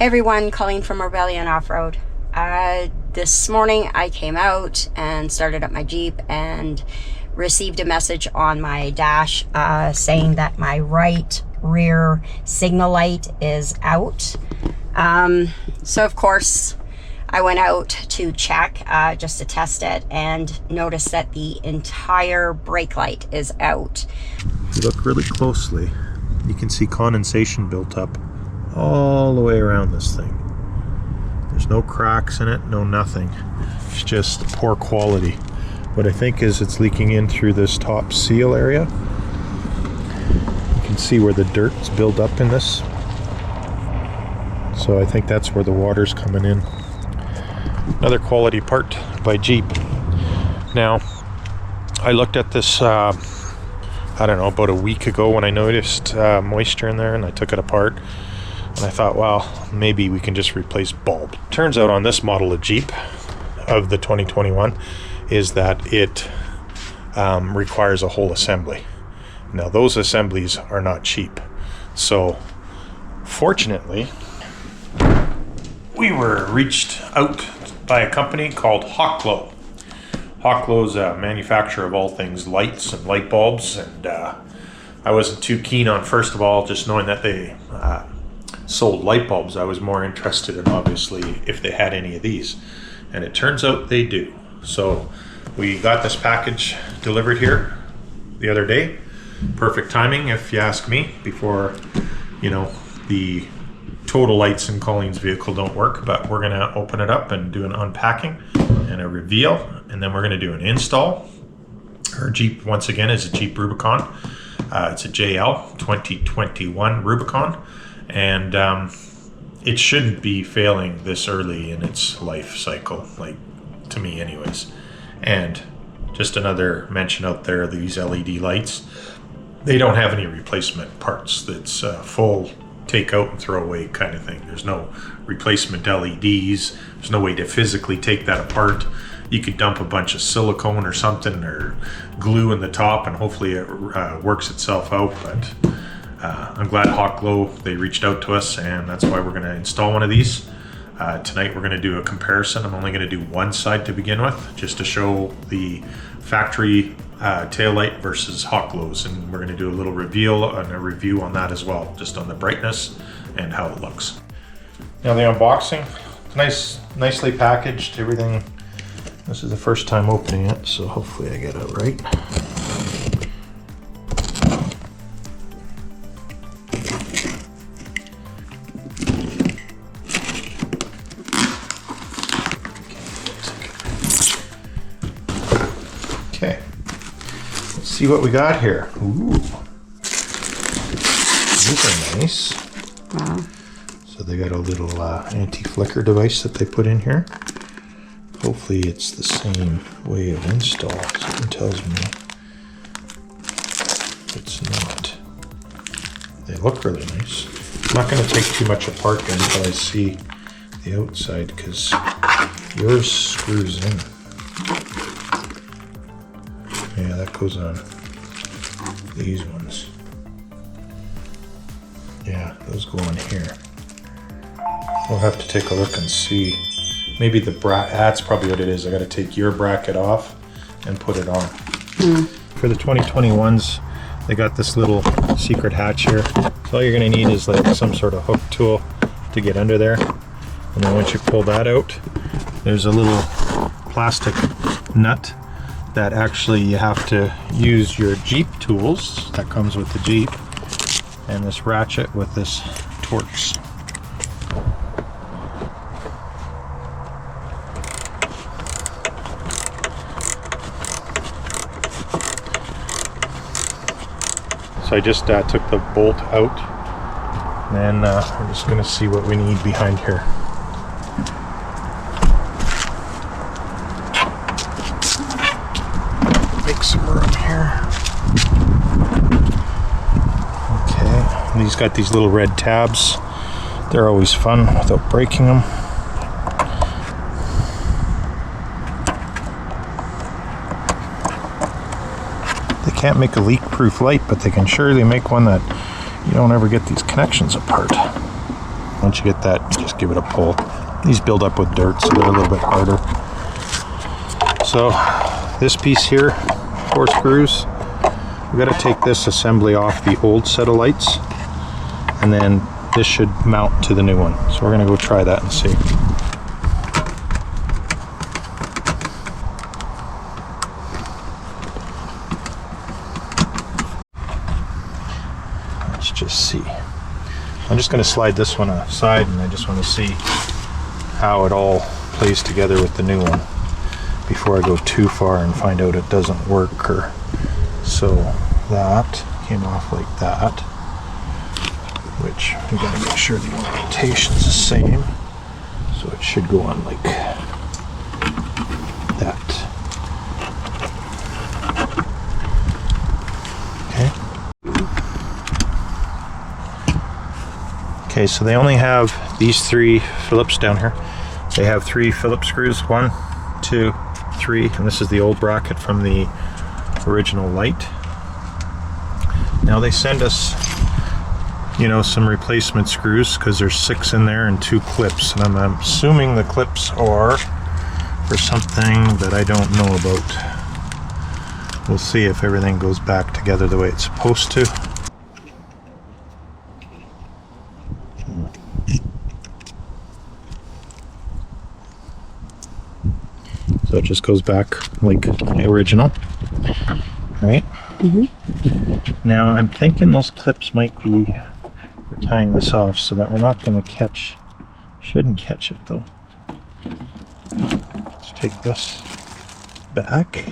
Hey everyone, Colleen from Rebellion Off-Road. This morning I came out and started up my Jeep and received a message on my dash saying that my right rear signal light is out. So of course I went out to check just to test it and noticed that the entire brake light is out. If you look really closely, you can see condensation built up all the way around this thing. There's no cracks in it, no nothing. It's just poor quality. What I think is it's leaking in through this top seal area. You can see where the dirt's built up in this. So I think that's where the water's coming in. Another quality part by Jeep. Now, I looked at this, I don't know, about a week ago when I noticed moisture in there, and I took it apart. And I thought, well, maybe we can just replace bulb. Turns out on this model of Jeep of the 2021 is that it requires a whole assembly. Now those assemblies are not cheap. So fortunately, we were reached out by a company called Hawkglow. Hawkglow is a manufacturer of all things lights and light bulbs, and I wasn't too keen on, first of all, just knowing that they sold light bulbs. I was more interested in, obviously, if they had any of these, and it turns out they do. So we got this package delivered here the other day. Perfect timing, if you ask me, before, you know, the total lights in Colleen's vehicle don't work. But we're gonna open it up and do an unpacking and a reveal, and then we're gonna do an install. Our Jeep, once again, is a Jeep Rubicon. It's a JL 2021 Rubicon. And it shouldn't be failing this early in its life cycle, like, to me anyways. And just another mention out there, these LED lights, they don't have any replacement parts. It's full take out and throw away kind of thing. There's no replacement LEDs. There's no way to physically take that apart. You could dump a bunch of silicone or something or glue in the top, and hopefully it works itself out. But I'm glad Hawkglow, they reached out to us, and that's why we're going to install one of these. Tonight we're going to do a comparison. I'm only going to do one side to begin with, just to show the factory taillight versus Hawkglow's, and we're going to do a little reveal and a review on that as well, just on the brightness and how it looks. Now the unboxing, it's nicely packaged, everything. This is the first time opening it, so hopefully I get it right. Okay, let's see what we got here. Ooh, these are nice. Wow. So they got a little anti-flicker device that they put in here. Hopefully it's the same way of install. Something tells me it's not. They look really nice. I'm not going to take too much apart until I see the outside, because yours screws in. Yeah, that goes on these ones. Yeah, those go on here. We'll have to take a look and see. Maybe the bracket, that's probably what it is. I got to take your bracket off and put it on. For the 2021s, they got this little secret hatch here. So all you're going to need is like some sort of hook tool to get under there. And then once you pull that out, there's a little plastic nut that actually you have to use your Jeep tools that comes with the Jeep, and this ratchet with this Torx. So I just took the bolt out, and we're just going to see what we need behind here. Make some room here. Okay, these got these little red tabs. They're always fun without breaking them. They can't make a leak-proof light, but they can surely make one that you don't ever get these connections apart. Once you get that, just give it a pull. These build up with dirt, so they're a little bit harder. So this piece here, 4 screws. We've got to take this assembly off the old set of lights, and then this should mount to the new one. So we're going to go try that and see. Let's just see. I'm just going to slide this one aside, and I just want to see how it all plays together with the new one before I go too far and find out it doesn't work. Or so that came off like that, which we got to make sure the orientation is the same, so it should go on like that. Okay, so they only have these 3 Phillips down here. They have 3 Phillips screws, 1, 2, 3, and this is the old bracket from the original light. Now they send us, you know, some replacement screws because there's 6 in there and 2 clips, and I'm assuming the clips are for something that I don't know about. We'll see if everything goes back together the way it's supposed to. So it just goes back like the original, right? Mm-hmm. Now I'm thinking those clips might be for tying this off so that we're not going to catch, shouldn't catch it though. Let's take this back.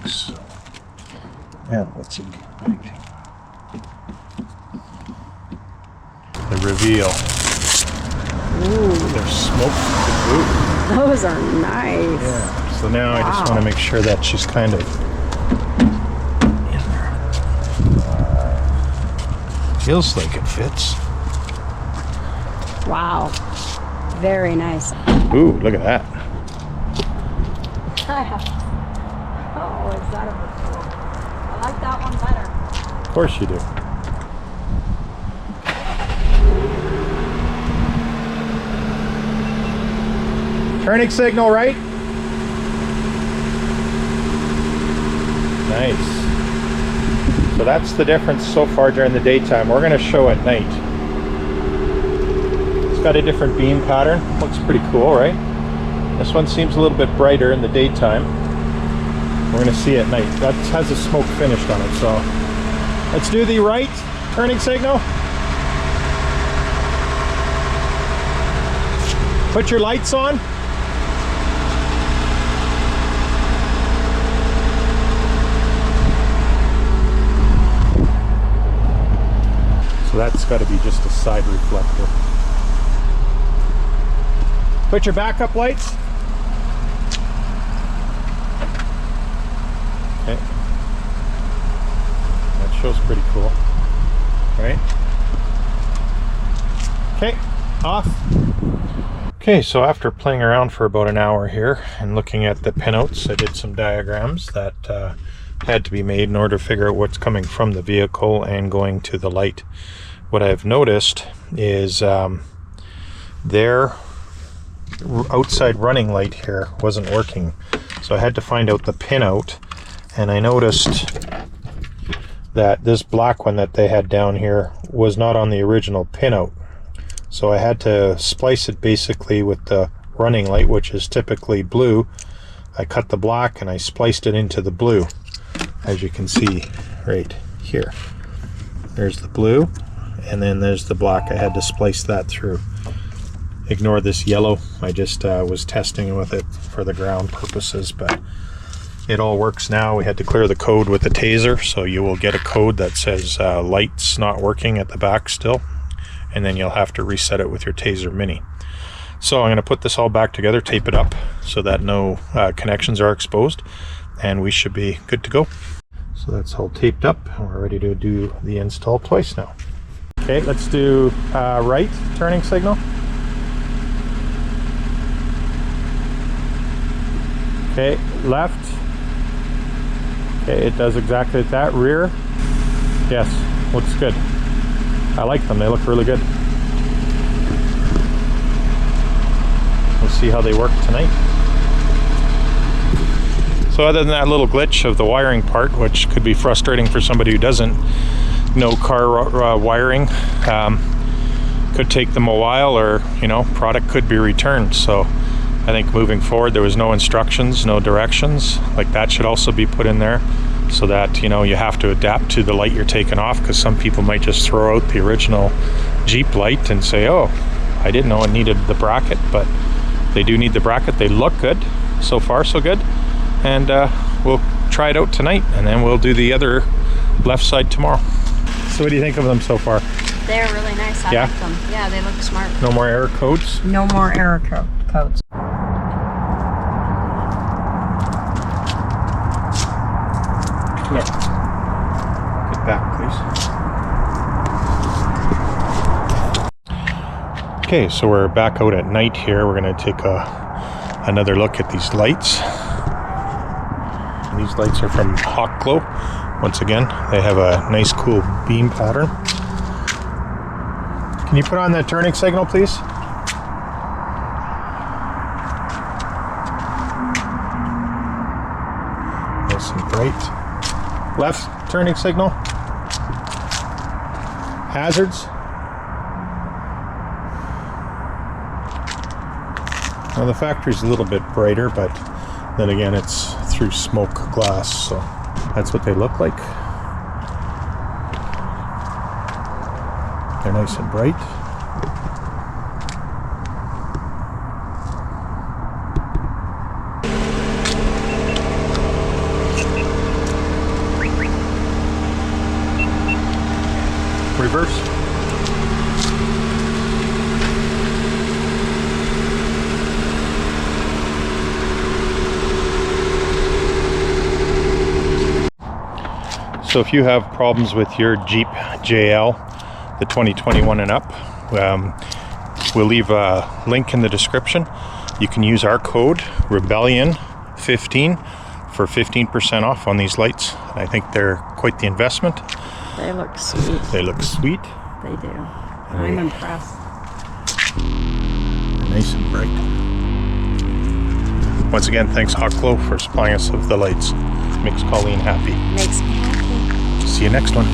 So, yeah, let's see. The reveal. Ooh. There's smoke to boot. Those are nice. Yeah. So now I just want to make sure that she's kind of in there. Feels like it fits. Wow. Very nice. Ooh, look at that. Oh, is that a... I like that one better. Of course you do. Turning signal, right? Nice. So that's the difference so far during the daytime. We're going to show at night. It's got a different beam pattern. Looks pretty cool, right? This one seems a little bit brighter in the daytime. We're going to see at night. That has a smoke finished on it, so let's do the right turning signal. Put your lights on. So that's got to be just a side reflector. Put your backup lights. Okay. That shows pretty cool. Right? Okay, off. Okay, so after playing around for about an hour here and looking at the pinouts, I did some diagrams that had to be made in order to figure out what's coming from the vehicle and going to the light. What I've noticed is their outside running light here wasn't working, so I had to find out the pinout, and I noticed that this black one that they had down here was not on the original pinout, so I had to splice it basically with the running light, which is typically blue. I cut the black and I spliced it into the blue, as you can see right here. There's the blue, and then there's the black. I had to splice that through. Ignore this yellow. I just was testing with it for the ground purposes, but it all works now. We had to clear the code with the taser, so you will get a code that says lights not working at the back still, and then you'll have to reset it with your taser mini. So I'm going to put this all back together, tape it up so that no connections are exposed, and we should be good to go. So that's all taped up, and we're ready to do the install twice now. Okay, let's do right turning signal. Okay, left. Okay, it does exactly that. Rear. Yes, looks good. I like them, they look really good. We'll see how they work tonight. So other than that little glitch of the wiring part, which could be frustrating for somebody who doesn't know car wiring, could take them a while, or product could be returned. So I think moving forward, there was no instructions, no directions. Like that should also be put in there, so that you have to adapt to the light you're taking off, because some people might just throw out the original Jeep light and say, oh, I didn't know it needed the bracket. But they do need the bracket. They look good. So far so good. And we'll try it out tonight, and then we'll do the other left side tomorrow. So what do you think of them so far? They're really nice. I like them. Yeah, they look smart. No more error codes? No more error codes. No. Get back, please. Okay, so we're back out at night here. We're going to take another look at these lights. And these lights are from Hawkglow. Once again, they have a nice cool beam pattern. Can you put on the turning signal, please? Nice and bright. Left turning signal. Hazards. Now the factory's a little bit brighter, but then again it's through smoke glass, so that's what they look like. They're nice and bright. Reverse. So if you have problems with your Jeep JL, the 2021 and up, we'll leave a link in the description. You can use our code Rebellion15 for 15% off on these lights. I think they're quite the investment. They look sweet. They look sweet. They do. I'm impressed. Nice and bright. Once again, thanks Hawkglow for supplying us with the lights. Makes Colleen happy. Makes me happy. See you next one.